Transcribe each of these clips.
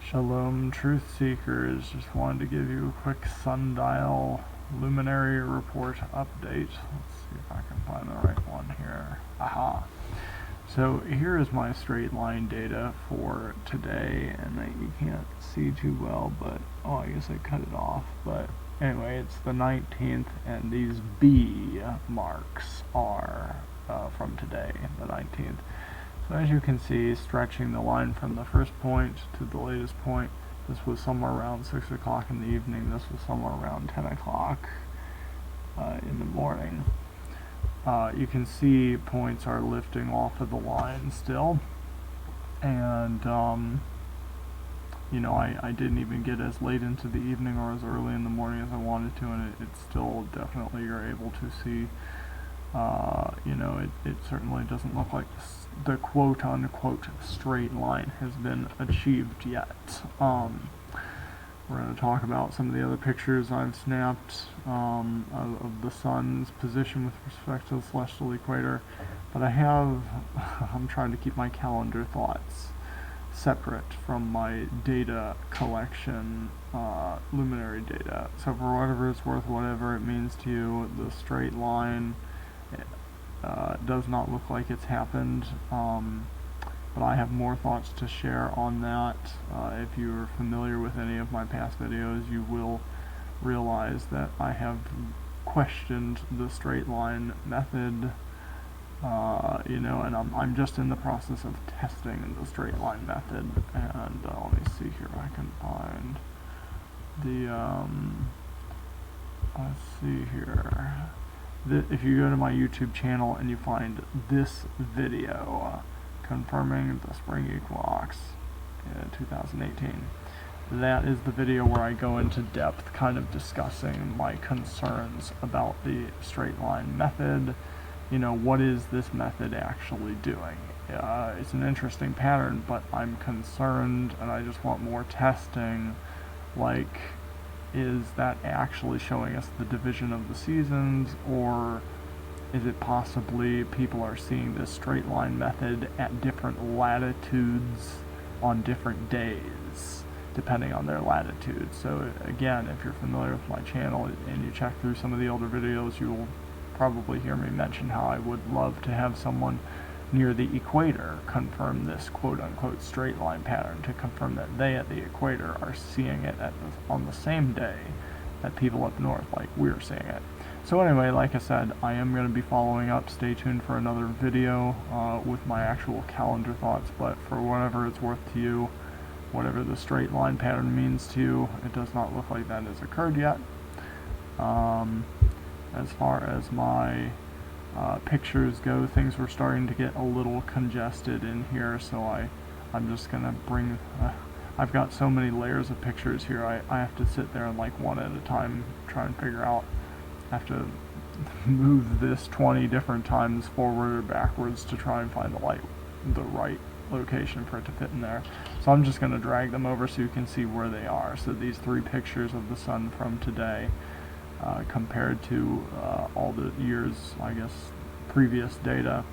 Shalom, truth seekers. Just wanted to give you a quick sundial luminary report update. Let's see if I can find the right one here. Aha. So here is my straight line data for today, and you can't see too well, but oh, I guess I cut it off. But anyway, it's the 19th, and these B marks are from today, the 19th. So as you can see, stretching the line from the first point to the latest point, this was somewhere around 6 o'clock in the evening, this was somewhere around 10 o'clock in the morning. You can see points are lifting off of the line still, and you know, I didn't even get as late into the evening or as early in the morning as I wanted to, and it's still definitely, you're able to see, you know, it certainly doesn't look like the quote-unquote straight line has been achieved yet. We're going to talk about some of the other pictures I've snapped of the sun's position with respect to the celestial equator, but I'm trying to keep my calendar thoughts separate from my data collection, luminary data. So for whatever it's worth, whatever it means to you, the straight line does not look like it's happened, but I have more thoughts to share on that. If you're familiar with any of my past videos, you will realize that I have questioned the straight line method, you know, and I'm just in the process of testing the straight line method. And let me see here if I can find the, let's see here. If you go to my YouTube channel and you find this video confirming the spring equinox in 2018, that is the video where I go into depth kind of discussing my concerns about the straight line method. You know, what is this method actually doing? It's an interesting pattern, but I'm concerned and I just want more testing. Like, is that actually showing us the division of the seasons, or is it possibly people are seeing this straight line method at different latitudes on different days, depending on their latitude? So again, if you're familiar with my channel and you check through some of the older videos, you will probably hear me mention how I would love to have someone near the equator confirm this quote-unquote straight line pattern, to confirm that they at the equator are seeing it on the same day that people up north, like we're seeing it. So anyway, like I said, I am going to be following up. Stay tuned for another video with my actual calendar thoughts, but for whatever it's worth to you, whatever the straight line pattern means to you, it does not look like that has occurred yet. As far as my pictures go, things were starting to get a little congested in here, so I'm just gonna bring, I've got so many layers of pictures here, I have to sit there and like one at a time try and figure out, I have to move this 20 different times forward or backwards to try and find the right location for it to fit in there. So I'm just gonna drag them over so you can see where they are. So these three pictures of the sun from today, compared to all the years, I guess, previous data.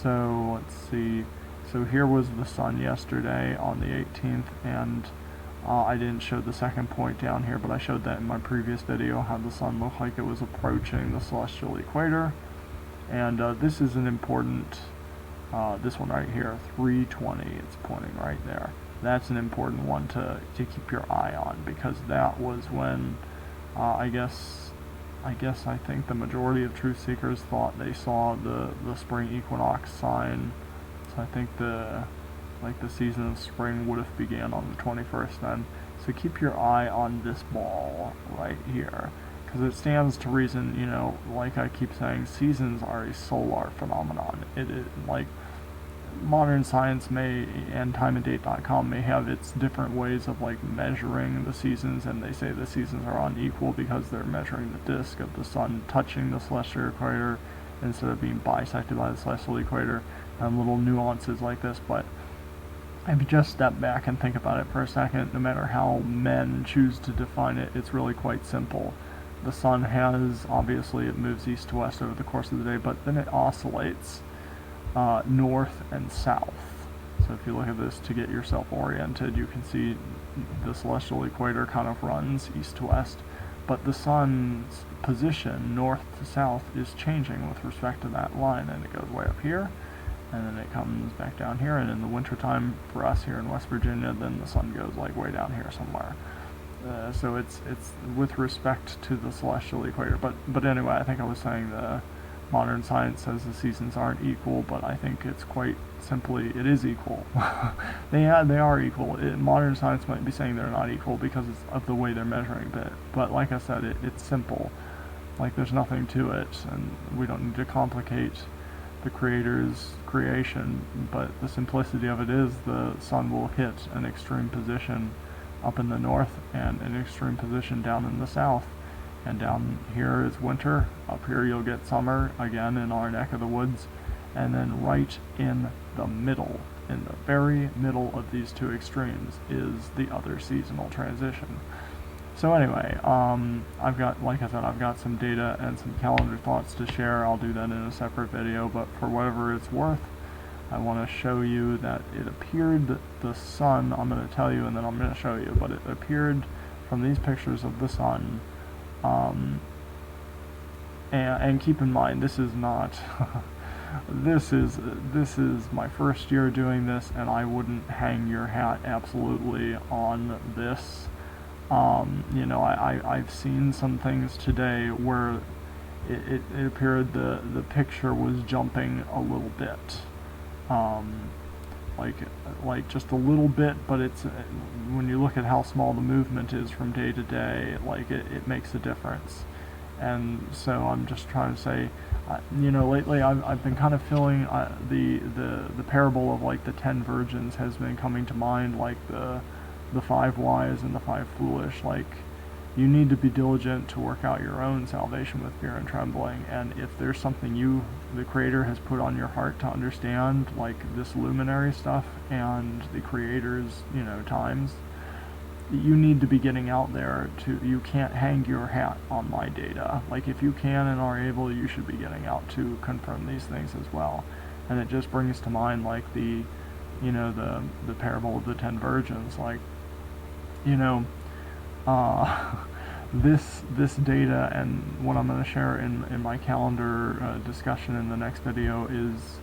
So let's see, so here was the sun yesterday on the 18th, and I didn't show the second point down here, but I showed that in my previous video, how the sun looked like it was approaching the celestial equator. And this is an important, this one right here, 320, it's pointing right there. That's an important one to keep your eye on, because that was when I think the majority of truth seekers thought they saw the spring equinox sign. So I think the season of spring would have began on the 21st then. So keep your eye on this ball right here, because it stands to reason, you know, like I keep saying, seasons are a solar phenomenon. It is like modern science and timeanddate.com may have its different ways of like measuring the seasons, and they say the seasons are unequal because they're measuring the disk of the sun touching the celestial equator instead of being bisected by the celestial equator, and little nuances like this. But if you just step back and think about it for a second, no matter how men choose to define it, it's really quite simple. The sun has, obviously it moves east to west over the course of the day, but then it oscillates north and south. So if you look at this to get yourself oriented, you can see the celestial equator kind of runs east to west, but the sun's position north to south is changing with respect to that line, and it goes way up here, and then it comes back down here, and in the wintertime for us here in West Virginia, then the sun goes like way down here somewhere. So it's with respect to the celestial equator. But anyway, I think I was saying the modern science says the seasons aren't equal, but I think it's quite simply, it is equal. they are equal. Modern science might be saying they're not equal because of the way they're measuring it, but like I said, it's simple. Like, there's nothing to it, and we don't need to complicate the Creator's creation, but the simplicity of it is the sun will hit an extreme position up in the north and an extreme position down in the south. And down here is winter, up here you'll get summer, again in our neck of the woods, and then right in the middle, in the very middle of these two extremes, is the other seasonal transition. So anyway, I've got, like I said, I've got some data and some calendar thoughts to share. I'll do that in a separate video, but for whatever it's worth, I want to show you that it appeared that the sun, I'm going to tell you and then I'm going to show you, but it appeared from these pictures of the sun. And keep in mind, this is not this is my first year doing this, and I wouldn't hang your hat absolutely on this. You know, I've seen some things today where it appeared the picture was jumping a little bit, like just a little bit, but it's when you look at how small the movement is from day to day, like it makes a difference. And so I'm just trying to say, you know, lately I've been kind of feeling the parable of like the 10 virgins has been coming to mind, like the 5 wise and the 5 foolish. Like, you need to be diligent to work out your own salvation with fear and trembling, and if there's something the Creator has put on your heart to understand, like this luminary stuff and the Creator's, you know, times, you need to be getting out there you can't hang your hat on my data. Like, if you can and are able, you should be getting out to confirm these things as well. And it just brings to mind, like, the parable of the 10 virgins. Like, you know, this data and what I'm going to share in my calendar discussion in the next video is,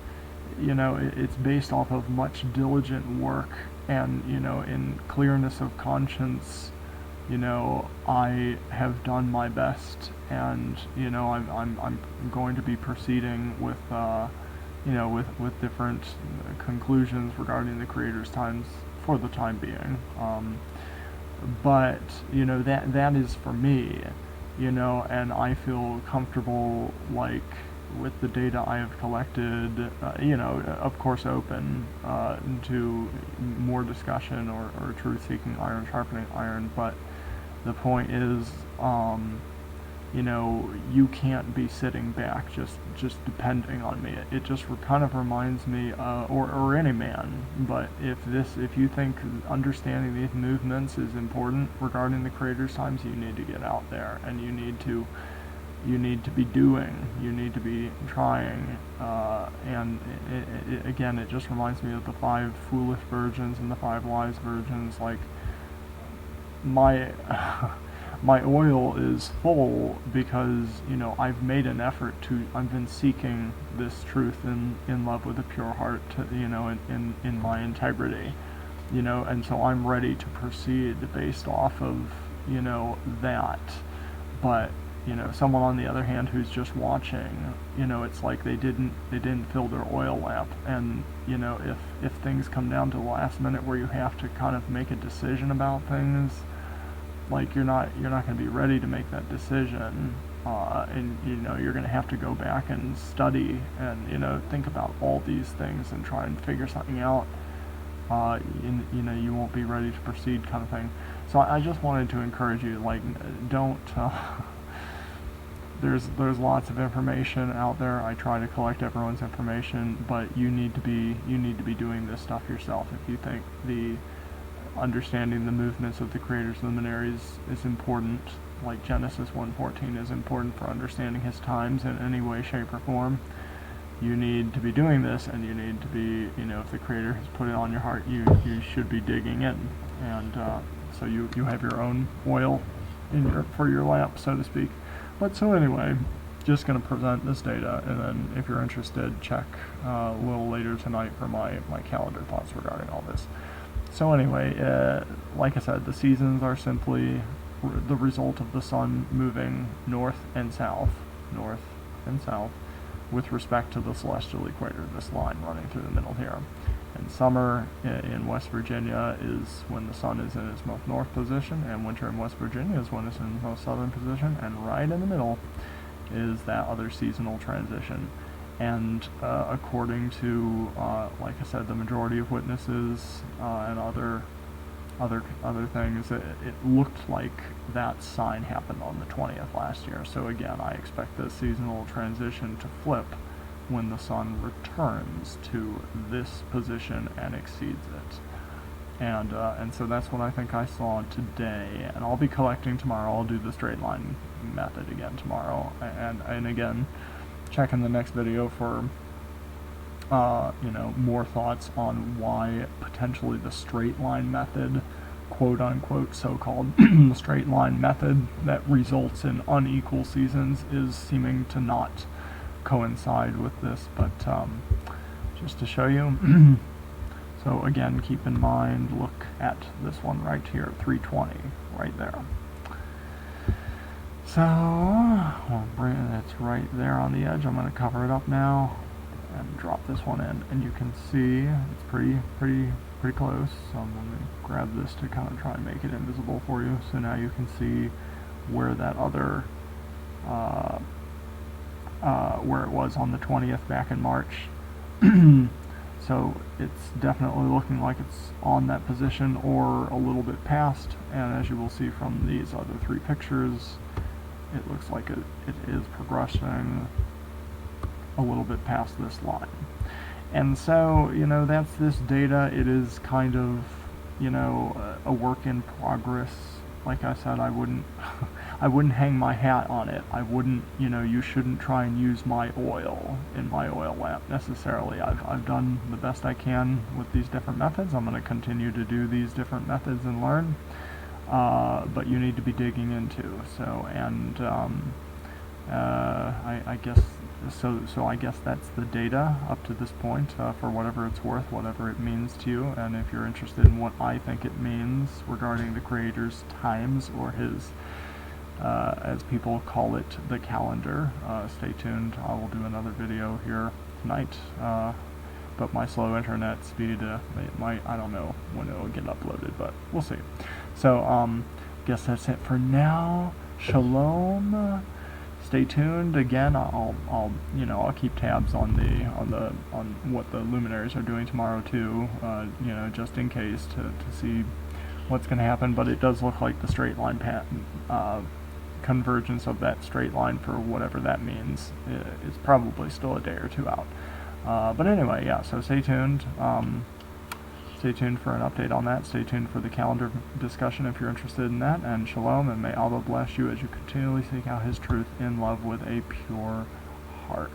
you know, it's based off of much diligent work, and, you know, in clearness of conscience, you know, I have done my best, and, you know, I'm going to be proceeding with you know, with different conclusions regarding the Creator's times for the time being. But, you know, that is for me, you know, and I feel comfortable, like, with the data I have collected, you know, of course open to more discussion or truth-seeking, iron sharpening iron, but the point is, you know, you can't be sitting back just depending on me. It just kind of reminds me, or any man, but if you think understanding these movements is important regarding the Creator's times, you need to get out there, and you need to be doing, you need to be trying, and again, it just reminds me of the 5 foolish virgins and the 5 wise virgins. Like, my oil is full because, you know, I've made an effort I've been seeking this truth in love with a pure heart, you know, in my integrity, you know, and so I'm ready to proceed based off of, you know, that. But, you know, someone on the other hand who's just watching, you know, it's like they didn't fill their oil lamp, and, you know, if things come down to the last minute where you have to kind of make a decision about things, like, you're not going to be ready to make that decision, and, you know, you're going to have to go back and study and, you know, think about all these things and try and figure something out. You know, you won't be ready to proceed, kind of thing. So I just wanted to encourage you, like, don't there's lots of information out there. I try to collect everyone's information, but you need to be doing this stuff yourself. If you think the understanding the movements of the Creator's luminaries is important, like Genesis 1:14 is important for understanding His times in any way, shape, or form, you need to be doing this, and you need to be, you know, if the Creator has put it on your heart, you should be digging in. And So you have your own oil for your lamp, so to speak. But so anyway, just going to present this data, and then if you're interested, check a little later tonight for my calendar thoughts regarding all this. So anyway, like I said, the seasons are simply the result of the sun moving north and south, with respect to the celestial equator, this line running through the middle here. And summer in West Virginia is when the sun is in its most north position, and winter in West Virginia is when it's in its most southern position, and right in the middle is that other seasonal transition. And according to, like I said, the majority of witnesses and other things, it looked like that sign happened on the 20th last year. So again, I expect the seasonal transition to flip when the sun returns to this position and exceeds it. And so that's what I think I saw today, and I'll be collecting tomorrow. I'll do the straight line method again tomorrow, and again, check in the next video for more thoughts on why potentially the straight line method, quote unquote so-called the straight line method that results in unequal seasons, is seeming to not coincide with this. But just to show you, so again, keep in mind, look at this one right here, 320, right there. So it's right there on the edge. I'm going to cover it up now and drop this one in, and you can see it's pretty close. So I'm going to grab this to kind of try and make it invisible for you. So now you can see where that other where it was on the 20th back in March. So it's definitely looking like it's on that position or a little bit past, and as you will see from these other three pictures, it looks like it is progressing a little bit past this line. And so, that's this data. It is kind of, a work in progress. Like I said, I wouldn't hang my hat on it. I wouldn't, you shouldn't try and use my oil in my oil lamp necessarily. I've done the best I can with these different methods. I'm going to continue to do these different methods and learn. But you need to be digging into. So, and I guess so I guess that's the data up to this point, for whatever it's worth, whatever it means to you. And if you're interested in what I think it means regarding the Creator's times, or his, as people call it, the calendar, stay tuned. I will do another video here tonight. But my slow internet speed, I don't know when it will get uploaded, but we'll see. So, guess that's it for now. Shalom. Stay tuned. Again, I'll keep tabs on what the luminaries are doing tomorrow too. Just in case to see what's going to happen. But it does look like the straight line convergence of that straight line, for whatever that means, is probably still a day or two out. But anyway, yeah, so stay tuned. Stay tuned for an update on that. Stay tuned for the calendar discussion if you're interested in that. And shalom, and may Allah bless you as you continually seek out His truth in love with a pure heart.